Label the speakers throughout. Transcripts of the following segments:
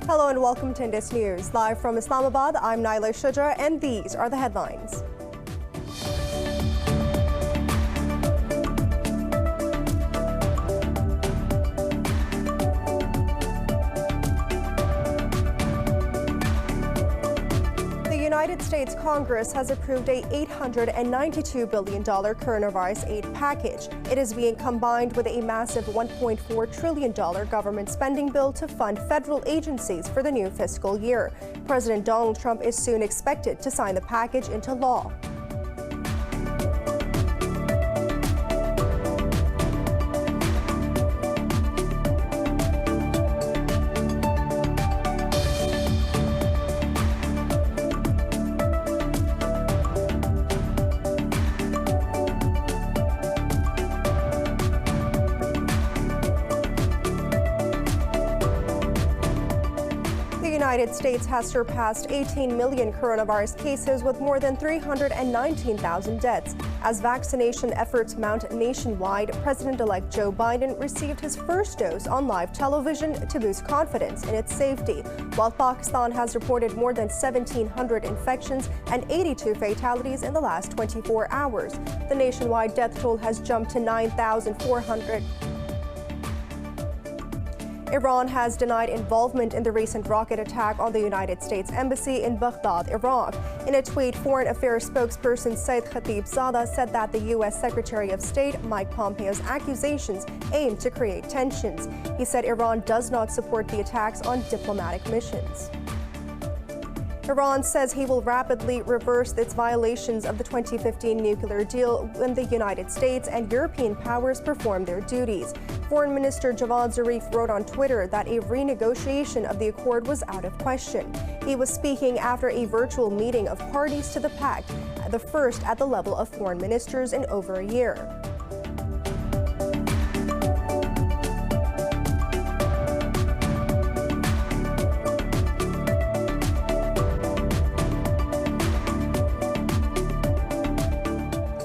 Speaker 1: Hello and welcome to Indus News. Live from Islamabad, I'm Naila Shuja and these are the headlines. The United States Congress has approved a $892 billion coronavirus aid package. It is being combined with a massive $1.4 trillion government spending bill to fund federal agencies for the new fiscal year. President Donald Trump is soon expected to sign the package into law. The United States has surpassed 18 million coronavirus cases with more than 319,000 deaths. As vaccination efforts mount nationwide, President-elect Joe Biden received his first dose on live television to boost confidence in its safety, while Pakistan has reported more than 1,700 infections and 82 fatalities in the last 24 hours. The nationwide death toll has jumped to 9,400. Iran has denied involvement in the recent rocket attack on the United States Embassy in Baghdad, Iraq. In a tweet, Foreign Affairs spokesperson Saeed Khatibzadeh said that the U.S. Secretary of State Mike Pompeo's accusations aim to create tensions. He said Iran does not support the attacks on diplomatic missions. Iran says he will rapidly reverse its violations of the 2015 nuclear deal when the United States and European powers perform their duties. Foreign Minister Javad Zarif wrote on Twitter that a renegotiation of the accord was out of question. He was speaking after a virtual meeting of parties to the pact, the first at the level of foreign ministers in over a year.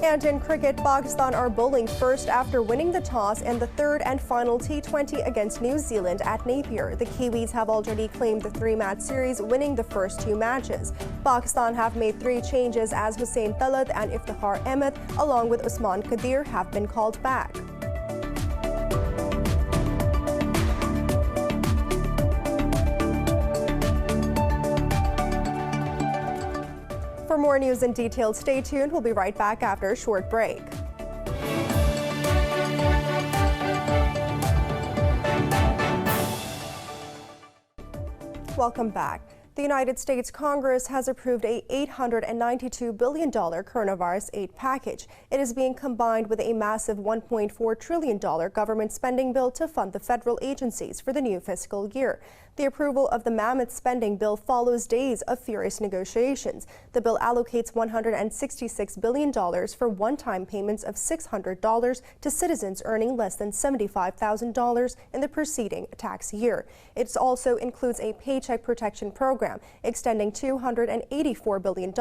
Speaker 1: And in cricket, Pakistan are bowling first after winning the toss in the third and final T20 against New Zealand at Napier. The Kiwis have already claimed the three-match series, winning the first two matches. Pakistan have made three changes as Hussain Talat and Iftikhar Ahmed, along with Usman Qadir, have been called back. For more news and details, stay tuned. We'll be right back after a short break. Welcome back. The United States Congress has approved a $892 billion coronavirus aid package. It is being combined with a massive $1.4 trillion government spending bill to fund the federal agencies for the new fiscal year. The approval of the mammoth spending bill follows days of furious negotiations. The bill allocates $166 billion for one-time payments of $600 to citizens earning less than $75,000 in the preceding tax year. It also includes a paycheck protection program, extending $284 billion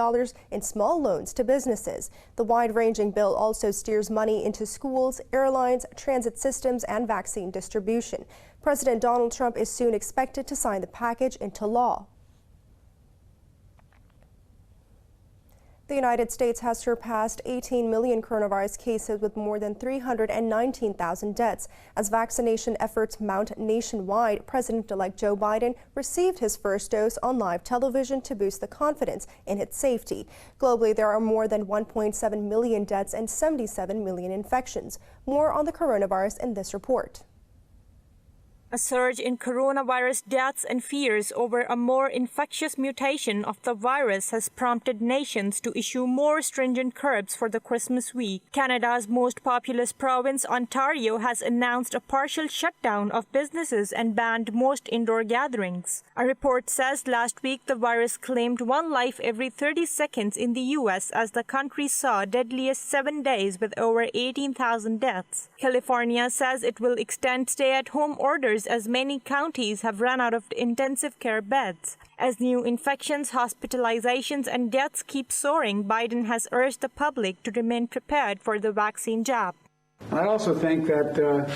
Speaker 1: in small loans to businesses. The wide-ranging bill also steers money into schools, airlines, transit systems, and vaccine distribution. President Donald Trump is soon expected to sign the package into law. The United States has surpassed 18 million coronavirus cases with more than 319,000 deaths. As vaccination efforts mount nationwide, President-elect Joe Biden received his first dose on live television to boost the confidence in its safety. Globally, there are more than 1.7 million deaths and 77 million infections. More on the coronavirus in this report.
Speaker 2: A surge in coronavirus deaths and fears over a more infectious mutation of the virus has prompted nations to issue more stringent curbs for the Christmas week. Canada's most populous province, Ontario, has announced a partial shutdown of businesses and banned most indoor gatherings. A report says last week the virus claimed one life every 30 seconds in the U.S. as the country saw deadliest 7 days with over 18,000 deaths. California says it will extend stay-at-home orders as many counties have run out of intensive care beds. As new infections, hospitalizations, and deaths keep soaring, Biden has urged the public to remain prepared for the vaccine jab.
Speaker 3: I also think that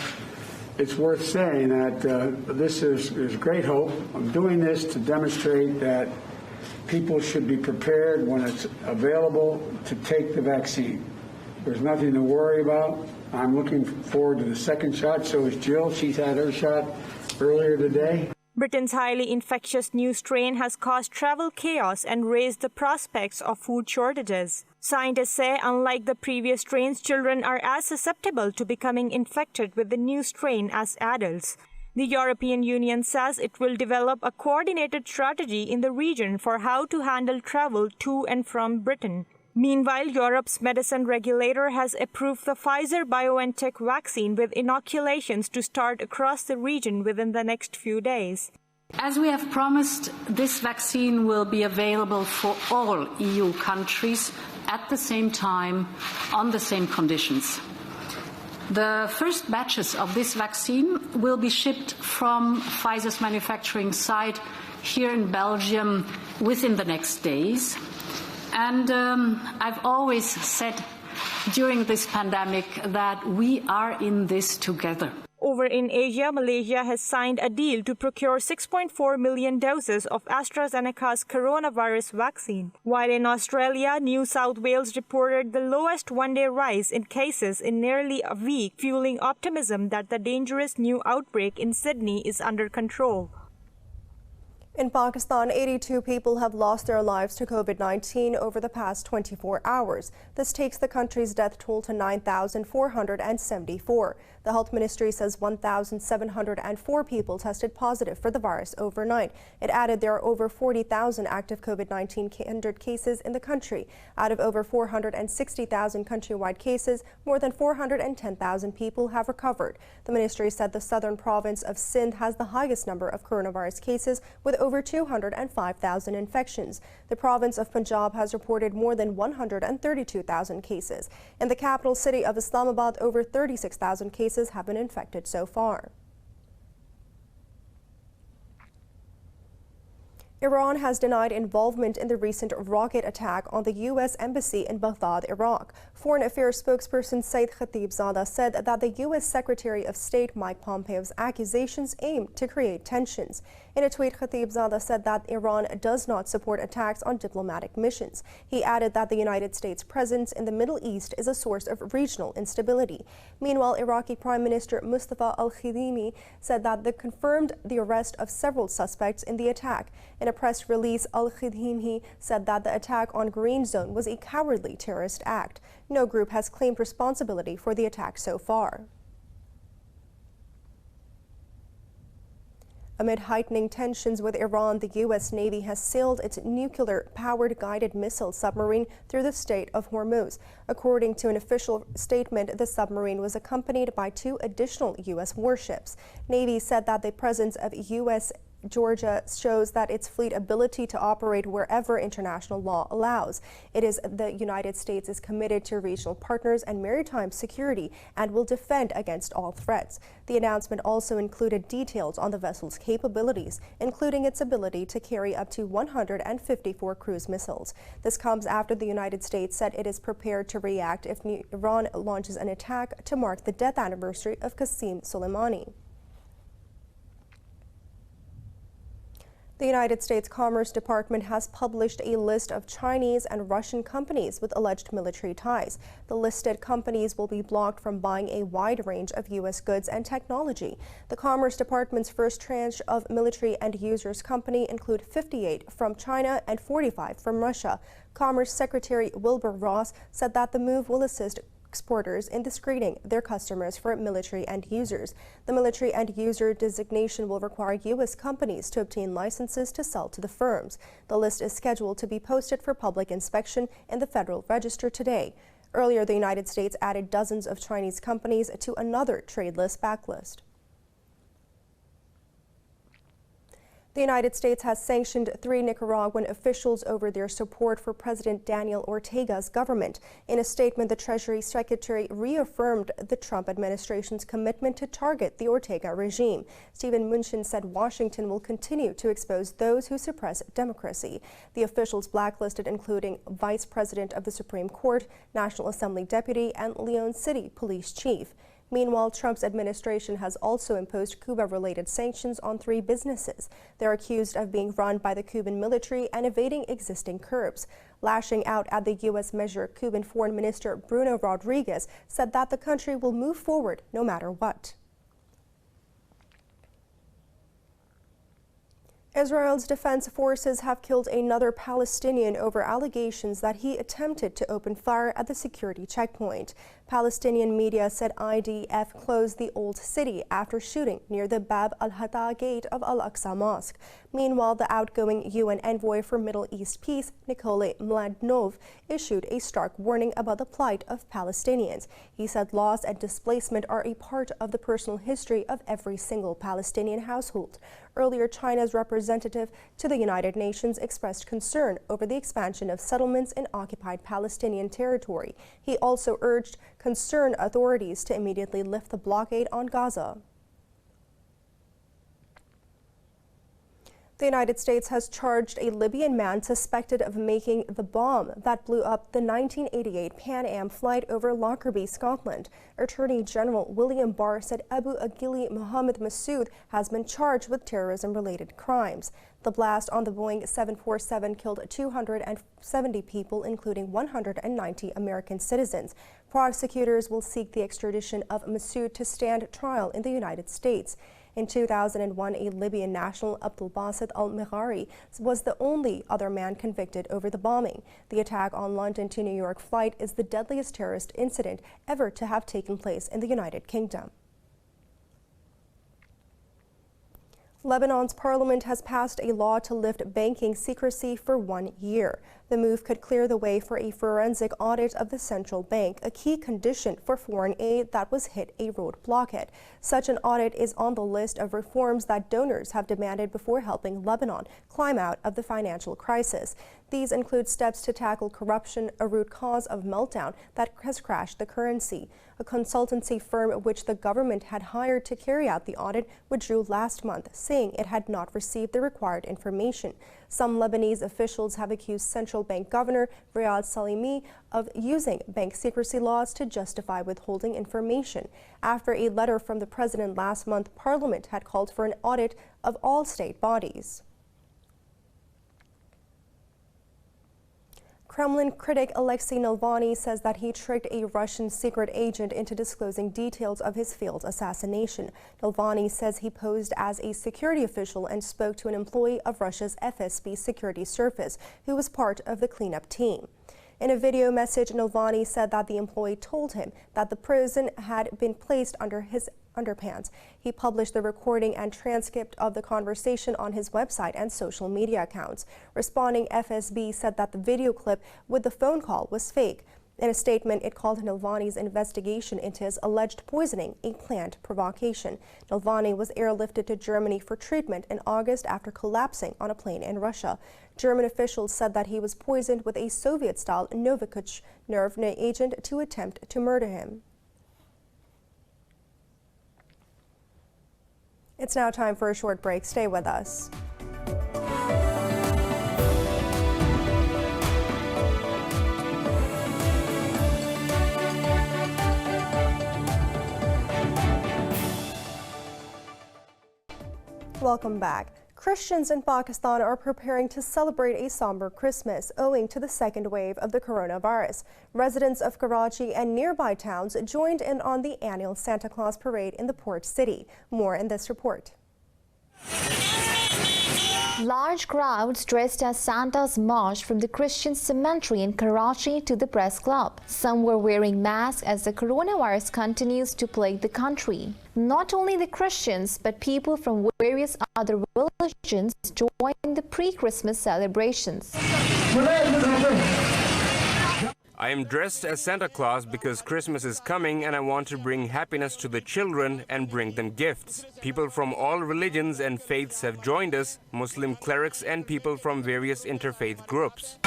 Speaker 3: it's worth saying that this is great hope. I'm doing this to demonstrate that people should be prepared when it's available to take the vaccine. There's nothing to worry about. I'm looking forward to the second shot. So is Jill. She's had her shot earlier today.
Speaker 2: Britain's highly infectious new strain has caused travel chaos and raised the prospects of food shortages. Scientists say, unlike the previous strains, children are as susceptible to becoming infected with the new strain as adults. The European Union says it will develop a coordinated strategy in the region for how to handle travel to and from Britain. Meanwhile, Europe's medicine regulator has approved the Pfizer-BioNTech vaccine with inoculations to start across the region within the next few days.
Speaker 4: As we have promised, this vaccine will be available for all EU countries at the same time, on the same conditions. The first batches of this vaccine will be shipped from Pfizer's manufacturing site here in Belgium within the next days. And I've always said during this pandemic that we are in this together.
Speaker 2: Over in Asia, Malaysia has signed a deal to procure 6.4 million doses of AstraZeneca's coronavirus vaccine. While in Australia, New South Wales reported the lowest one-day rise in cases in nearly a week, fueling optimism that the dangerous new outbreak in Sydney is under control.
Speaker 1: In Pakistan, 82 people have lost their lives to COVID-19 over the past 24 hours. This takes the country's death toll to 9,474. The health ministry says 1,704 people tested positive for the virus overnight. It added there are over 40,000 active COVID-19 cases in the country. Out of over 460,000 countrywide cases, more than 410,000 people have recovered. The ministry said the southern province of Sindh has the highest number of coronavirus cases, with over 205,000 infections. The province of Punjab has reported more than 132,000 cases. In the capital city of Islamabad, over 36,000 cases have been infected so far. Iran has denied involvement in the recent rocket attack on the U.S. Embassy in Baghdad, Iraq. Foreign Affairs spokesperson Saeed Khatibzadeh said that the U.S. Secretary of State Mike Pompeo's accusations aim to create tensions. In a tweet, Khatibzadeh said that Iran does not support attacks on diplomatic missions. He added that the United States' presence in the Middle East is a source of regional instability. Meanwhile, Iraqi Prime Minister Mustafa al-Khidimi said that they confirmed the arrest of several suspects in the attack. In a press release, al-Khidimi said that the attack on Green Zone was a cowardly terrorist act. No group has claimed responsibility for the attack so far. Amid heightening tensions with Iran, the U.S. Navy has sailed its nuclear-powered guided missile submarine through the Strait of Hormuz. According to an official statement, the submarine was accompanied by 2 additional U.S. warships. Navy said that the presence of U.S. Georgia shows that its fleet ability to operate wherever international law allows. It is the United States is committed to regional partners and maritime security and will defend against all threats. The announcement also included details on the vessel's capabilities, including its ability to carry up to 154 cruise missiles. This comes after the United States said it is prepared to react if Iran launches an attack to mark the death anniversary of Qasem Soleimani. The United States Commerce Department has published a list of Chinese and Russian companies with alleged military ties. The listed companies will be blocked from buying a wide range of U.S. goods and technology. The Commerce Department's first tranche of military end users company include 58 from China and 45 from Russia. Commerce Secretary Wilbur Ross said that the move will assist exporters in screening their customers for military end users. The military end user designation will require U.S. companies to obtain licenses to sell to the firms. The list is scheduled to be posted for public inspection in the Federal Register today. Earlier, the United States added dozens of Chinese companies to another trade list backlist. The United States has sanctioned 3 Nicaraguan officials over their support for President Daniel Ortega's government. In a statement, the Treasury Secretary reaffirmed the Trump administration's commitment to target the Ortega regime. Stephen Mnuchin said Washington will continue to expose those who suppress democracy. The officials blacklisted including Vice President of the Supreme Court, National Assembly Deputy, and Leon City Police Chief. Meanwhile, Trump's administration has also imposed Cuba-related sanctions on 3 businesses. They're accused of being run by the Cuban military and evading existing curbs. Lashing out at the U.S. measure, Cuban Foreign Minister Bruno Rodriguez said that the country will move forward no matter what. Israel's defense forces have killed another Palestinian over allegations that he attempted to open fire at the security checkpoint. Palestinian media said IDF closed the old city after shooting near the Bab al-Hatta gate of Al-Aqsa Mosque. Meanwhile, the outgoing UN envoy for Middle East peace, Nikolay Mladinov, issued a stark warning about the plight of Palestinians. He said loss and displacement are a part of the personal history of every single Palestinian household. Earlier, China's representative to the United Nations expressed concern over the expansion of settlements in occupied Palestinian territory. He also urged concerned authorities to immediately lift the blockade on Gaza. The United States has charged a Libyan man suspected of making the bomb that blew up the 1988 Pan Am flight over Lockerbie, Scotland. Attorney General William Barr said Abu Aghili Mohammed Massoud has been charged with terrorism-related crimes. The blast on the Boeing 747 killed 270 people, including 190 American citizens. Prosecutors will seek the extradition of Massoud to stand trial in the United States. In 2001, a Libyan national, Abdulbasit al-Meghari, was the only other man convicted over the bombing. The attack on London to New York flight is the deadliest terrorist incident ever to have taken place in the United Kingdom. Lebanon's parliament has passed a law to lift banking secrecy for 1 year. The move could clear the way for a forensic audit of the central bank, a key condition for foreign aid that was hit a roadblock at. Such an audit is on the list of reforms that donors have demanded before helping Lebanon climb out of the financial crisis. These include steps to tackle corruption, a root cause of meltdown that has crashed the currency. A consultancy firm which the government had hired to carry out the audit withdrew last month, saying it had not received the required information. Some Lebanese officials have accused central bank governor Riyad Salimi of using bank secrecy laws to justify withholding information. After a letter from the president last month, Parliament had called for an audit of all state bodies. Kremlin critic Alexey Navalny says that he tricked a Russian secret agent into disclosing details of his failed assassination. Navalny says he posed as a security official and spoke to an employee of Russia's FSB security service who was part of the cleanup team. In a video message, Navalny said that the employee told him that the prison had been placed under his underpants. He published the recording and transcript of the conversation on his website and social media accounts. Responding, FSB said that the video clip with the phone call was fake. In a statement, it called Navalny's investigation into his alleged poisoning a planned provocation. Navalny was airlifted to Germany for treatment in August after collapsing on a plane in Russia. German officials said that he was poisoned with a Soviet-style Novichok nerve agent to attempt to murder him. It's now time for a short break. Stay with us. Welcome back. Christians in Pakistan are preparing to celebrate a somber Christmas owing to the second wave of the coronavirus. Residents of Karachi and nearby towns joined in on the annual Santa Claus parade in the port city. More in this report.
Speaker 5: Large crowds dressed as Santas marched from the Christian cemetery in Karachi to the press club. Some were wearing masks as the coronavirus continues to plague the country. Not only the Christians, but people from various other religions joined the pre-Christmas celebrations.
Speaker 6: I am dressed as Santa Claus because Christmas is coming and I want to bring happiness to the children and bring them gifts. People from all religions and faiths have joined us, Muslim clerics and people from various interfaith groups.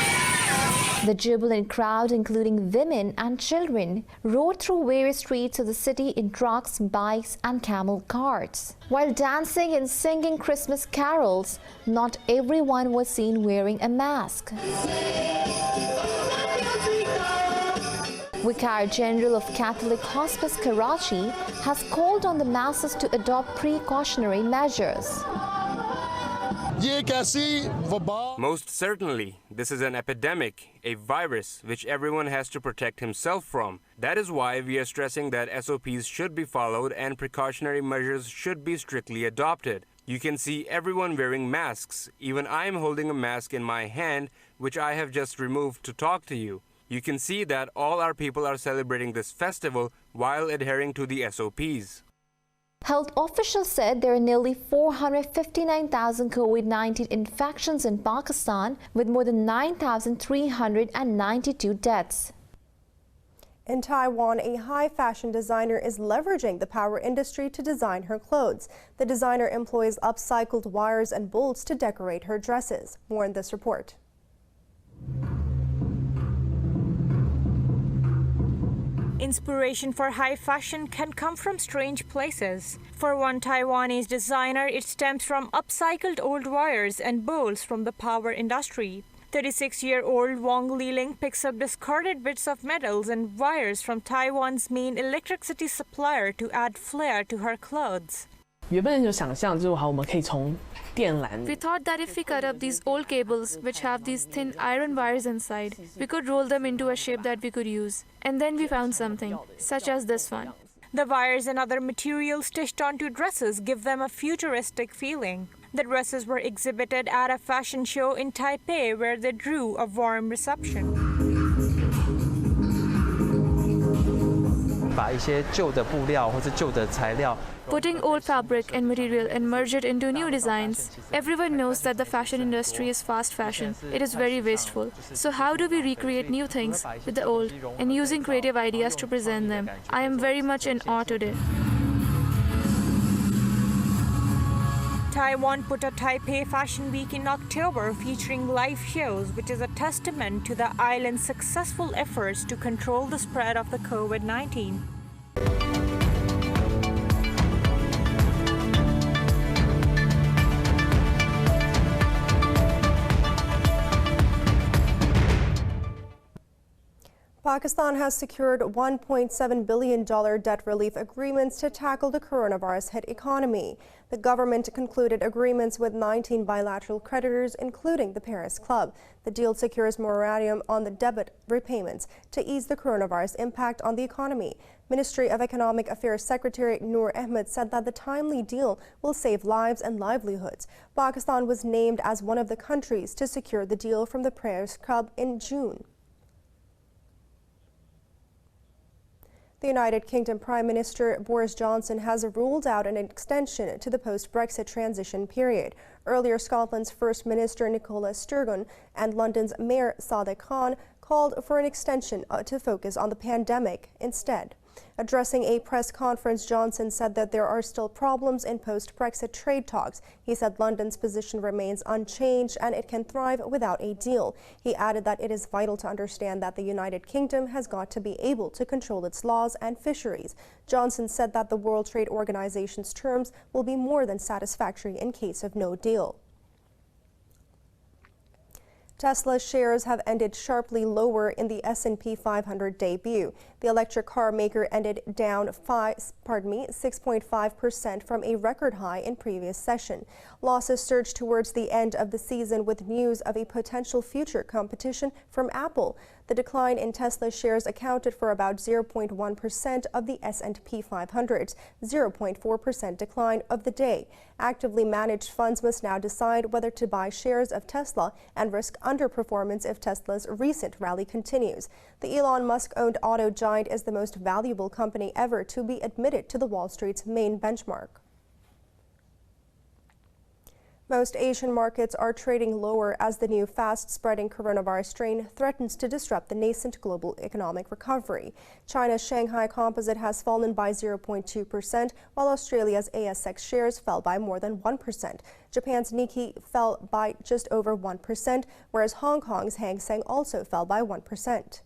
Speaker 5: The jubilant crowd, including women and children, rode through various streets of the city in trucks, bikes and camel carts. While dancing and singing Christmas carols, not everyone was seen wearing a mask. Vicar General of Catholic Hospice Karachi has called on the masses to adopt precautionary measures.
Speaker 6: Most certainly, this is an epidemic, a virus which everyone has to protect himself from. That is why we are stressing that SOPs should be followed and precautionary measures should be strictly adopted. You can see everyone wearing masks. Even I am holding a mask in my hand, which I have just removed to talk to you. You can see that all our people are celebrating this festival while adhering to the SOPs.
Speaker 5: Health officials said there are nearly 459,000 COVID-19 infections in Pakistan, with more than 9,392 deaths.
Speaker 1: In Taiwan, a high fashion designer is leveraging the power industry to design her clothes. The designer employs upcycled wires and bolts to decorate her dresses. More in this report.
Speaker 2: Inspiration for high fashion can come from strange places. For one Taiwanese designer, it stems from upcycled old wires and bolts from the power industry. 36-year-old Wong Liling picks up discarded bits of metals and wires from Taiwan's main electricity supplier to add flair to her clothes.
Speaker 7: We thought
Speaker 8: that if we cut up these old cables, which have these thin iron wires inside, we could roll them into a shape that we could use. And then we found something, such as this one.
Speaker 2: The wires and other materials stitched onto dresses give them a futuristic feeling. The dresses were exhibited at a fashion show in Taipei, where they drew a warm reception.
Speaker 8: Putting old fabric and material and merge it into new designs. Everyone knows that the fashion industry is fast fashion. It is very wasteful. So how do we recreate new things with the old and using creative ideas to present them? I am very much in awe today.
Speaker 2: Taiwan put a Taipei Fashion Week in October featuring live shows, which is a testament to the island's successful efforts to control the spread of the COVID-19.
Speaker 1: Pakistan has secured $1.7 billion debt relief agreements to tackle the coronavirus-hit economy. The government concluded agreements with 19 bilateral creditors, including the Paris Club. The deal secures moratorium on the debt repayments to ease the coronavirus impact on the economy. Ministry of Economic Affairs Secretary Noor Ahmed said that the timely deal will save lives and livelihoods. Pakistan was named as one of the countries to secure the deal from the Paris Club in June. The United Kingdom Prime Minister Boris Johnson has ruled out an extension to the post-Brexit transition period. Earlier, Scotland's First Minister Nicola Sturgeon and London's Mayor Sadiq Khan called for an extension to focus on the pandemic instead. Addressing a press conference, Johnson said that there are still problems in post-Brexit trade talks. He said London's position remains unchanged and it can thrive without a deal. He added that it is vital to understand that the United Kingdom has got to be able to control its laws and fisheries. Johnson said that the World Trade Organization's terms will be more than satisfactory in case of no deal. Tesla's shares have ended sharply lower in the S&P 500 debut. The electric car maker ended down 6.5% from a record high in previous session. Losses surged towards the end of the season with news of a potential future competition from Apple. The decline in Tesla shares accounted for about 0.1% of the S&P 500's 0.4% decline of the day. Actively managed funds must now decide whether to buy shares of Tesla and risk underperformance if Tesla's recent rally continues. The Elon Musk-owned auto giant is the most valuable company ever to be admitted to the Wall Street's main benchmark. Most Asian markets are trading lower as the new fast-spreading coronavirus strain threatens to disrupt the nascent global economic recovery. China's Shanghai Composite has fallen by 0.2%, while Australia's ASX shares fell by more than 1%. Japan's Nikkei fell by just over 1%, whereas Hong Kong's Hang Seng also fell by 1%.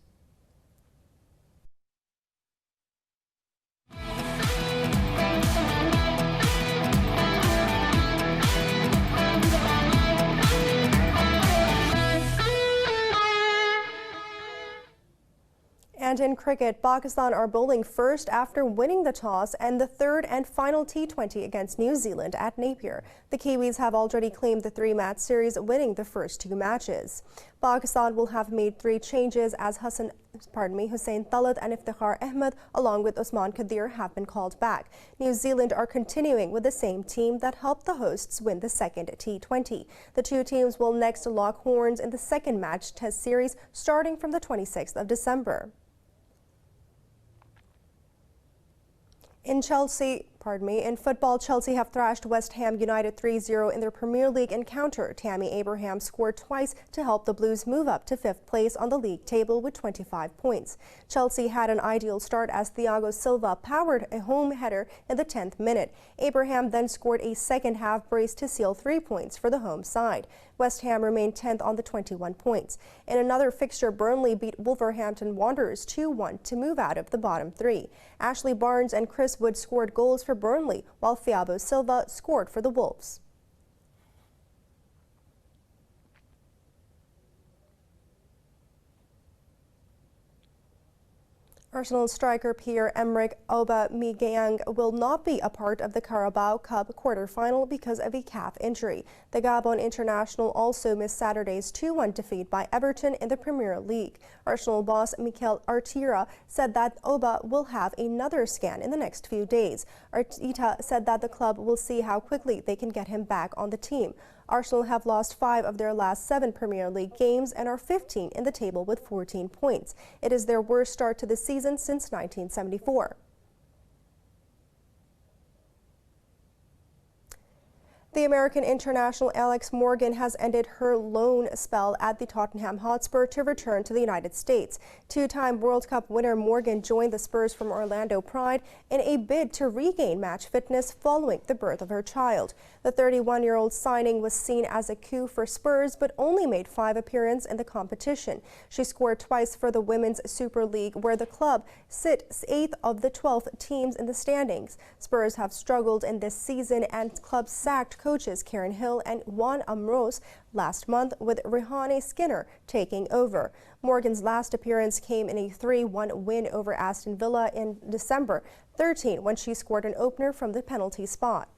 Speaker 1: And in cricket, Pakistan are bowling first after winning the toss and the third and final T20 against New Zealand at Napier. The Kiwis have already claimed the three-match series, winning the first two matches. Pakistan will have made three changes as Hussain Talat and Iftikhar Ahmed, along with Usman Khadir, have been called back. New Zealand are continuing with the same team that helped the hosts win the second T20. The two teams will next lock horns in the second match test series starting from the 26th of December. In football, Chelsea have thrashed West Ham United 3-0 in their Premier League encounter. Tammy Abraham scored twice to help the Blues move up to 5th place on the league table with 25 points. Chelsea had an ideal start as Thiago Silva powered a home header in the 10th minute. Abraham then scored a second-half brace to seal 3 points for the home side. West Ham remained 10th on the 21 points. In another fixture, Burnley beat Wolverhampton Wanderers 2-1 to move out of the bottom three. Ashley Barnes and Chris Wood scored goals for Burnley, while Thiago Silva scored for the Wolves. Arsenal striker Pierre-Emerick Aubameyang will not be a part of the Carabao Cup quarterfinal because of a calf injury. The Gabon international also missed Saturday's 2-1 defeat by Everton in the Premier League. Arsenal boss Mikel Arteta said that Oba will have another scan in the next few days. Arteta said that the club will see how quickly they can get him back on the team. Arsenal have lost 5 of their last 7 Premier League games and are 15 in the table with 14 points. It is their worst start to the season since 1974. The American international Alex Morgan has ended her loan spell at the Tottenham Hotspur to return to the United States. Two-time World Cup winner Morgan joined the Spurs from Orlando Pride in a bid to regain match fitness following the birth of her child. The 31-year-old signing was seen as a coup for Spurs, but only made 5 appearances in the competition. She scored twice for the Women's Super League, where the club sits 8th of the 12 teams in the standings. Spurs have struggled in this season, and club sacked coaches Karen Hill and Juan Amros last month, with Rehane Skinner taking over. Morgan's last appearance came in a 3-1 win over Aston Villa in December 13 when she scored an opener from the penalty spot.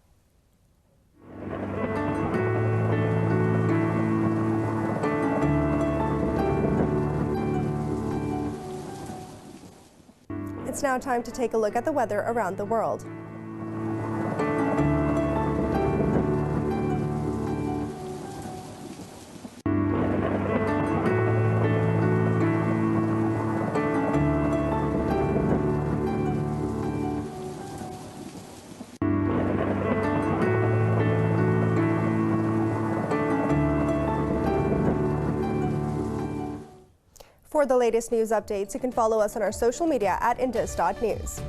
Speaker 1: It's now time to take a look at the weather around the world. For the latest news updates, you can follow us on our social media at Indus.News.